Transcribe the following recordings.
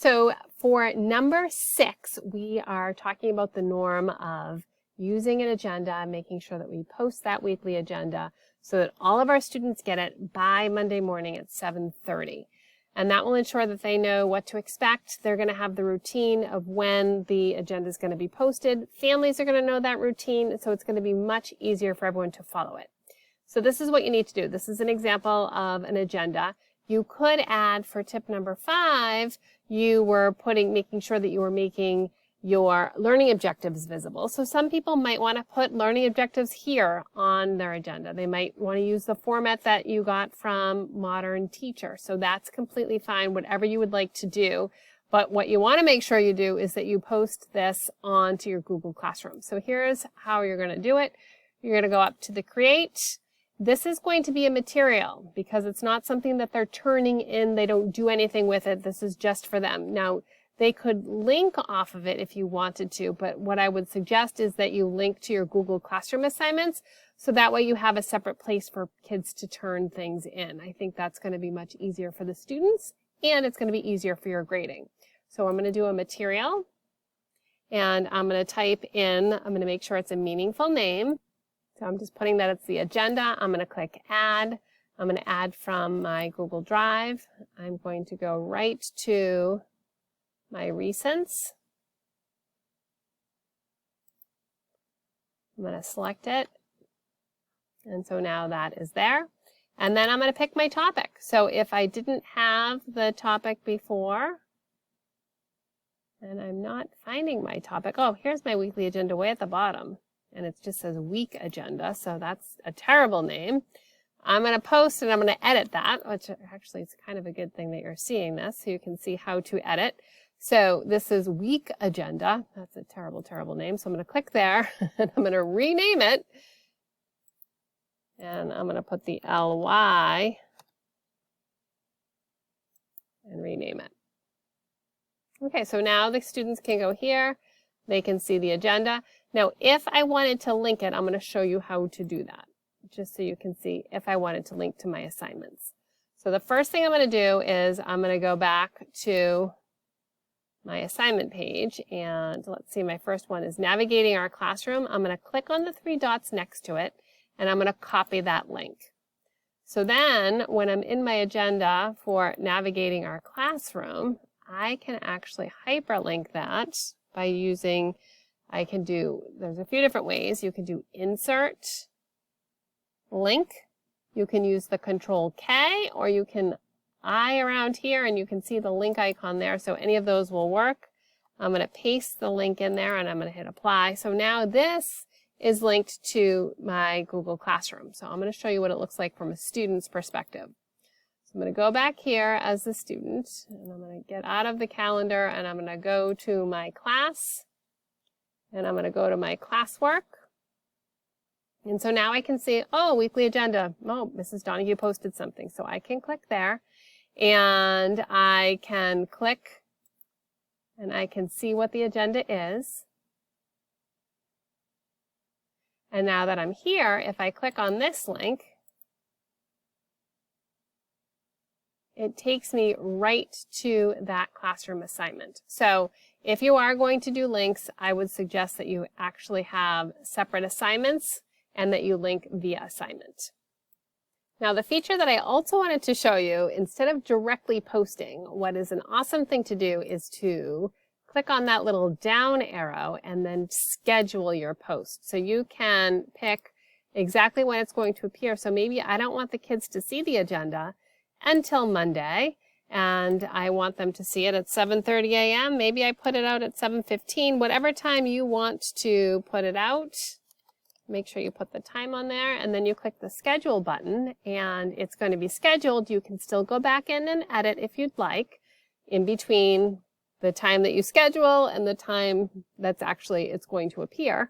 So for number 6, we are talking about the norm of using an agenda, making sure that we post that weekly agenda so that all of our students get it by Monday morning at 7:30. And that will ensure that they know what to expect. They're going to have the routine of when the agenda is going to be posted. Families are going to know that routine, so it's going to be much easier for everyone to follow it. So this is what you need to do. This is an example of an agenda. You could add for tip number 5, you were making sure that you were making your learning objectives visible. So some people might want to put learning objectives here on their agenda. They might want to use the format that you got from Modern Teacher. So that's completely fine, whatever you would like to do. But what you want to make sure you do is that you post this onto your Google Classroom. So here's how you're going to do it. You're going to go up to the Create. This is going to be a material because it's not something that they're turning in. They don't do anything with it. This is just for them. Now, they could link off of it if you wanted to, but what I would suggest is that you link to your Google Classroom assignments so that way you have a separate place for kids to turn things in. I think that's going to be much easier for the students and it's going to be easier for your grading. So I'm going to do a material and I'm going to type in, I'm going to make sure it's a meaningful name. So I'm just putting that it's the agenda. I'm going to click Add. I'm going to add from my Google Drive. I'm going to go right to my recents. I'm going to select it. And so now that is there. And then I'm going to pick my topic. So if I didn't have the topic before, and I'm not finding my topic. Oh, here's my weekly agenda way at the bottom. And it just says week agenda. So that's a terrible name. I'm going to post and I'm going to edit that, which actually is kind of a good thing that you're seeing this so you can see how to edit. So this is week agenda. That's a terrible, terrible name. So I'm going to click there and I'm going to rename it. And I'm going to put the LY and rename it. Okay, so now the students can go here. They can see the agenda. Now, if I wanted to link it, I'm going to show you how to do that, just so you can see if I wanted to link to my assignments. So the first thing I'm going to do is I'm going to go back to my assignment page, and let's see, my first one is Navigating Our Classroom. I'm going to click on the 3 dots next to it, and I'm going to copy that link. So then, when I'm in my agenda for Navigating Our Classroom, I can actually hyperlink that by using, there's a few different ways. You can do Insert, Link. You can use the Control K, or you can I around here and you can see the link icon there. So any of those will work. I'm going to paste the link in there and I'm going to hit apply. So now this is linked to my Google Classroom. So I'm going to show you what it looks like from a student's perspective. So I'm going to go back here as a student and I'm going to get out of the calendar and I'm going to go to my class and I'm going to go to my classwork. And so now I can see, oh, weekly agenda. Oh, Mrs. Donahue posted something. So I can click there. And I can click and I can see what the agenda is. And now that I'm here, if I click on this link, it takes me right to that classroom assignment. So if you are going to do links, I would suggest that you actually have separate assignments and that you link via assignment. Now, the feature that I also wanted to show you, instead of directly posting, what is an awesome thing to do is to click on that little down arrow and then schedule your post. So you can pick exactly when it's going to appear. So maybe I don't want the kids to see the agenda until Monday, and I want them to see it at 7:30 a.m. Maybe I put it out at 7:15, whatever time you want to put it out. Make sure you put the time on there and then you click the schedule button and it's going to be scheduled. You can still go back in and edit if you'd like in between the time that you schedule and the time that's actually it's going to appear.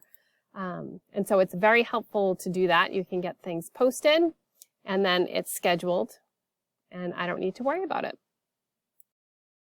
And so it's very helpful to do that. You can get things posted and then it's scheduled and I don't need to worry about it.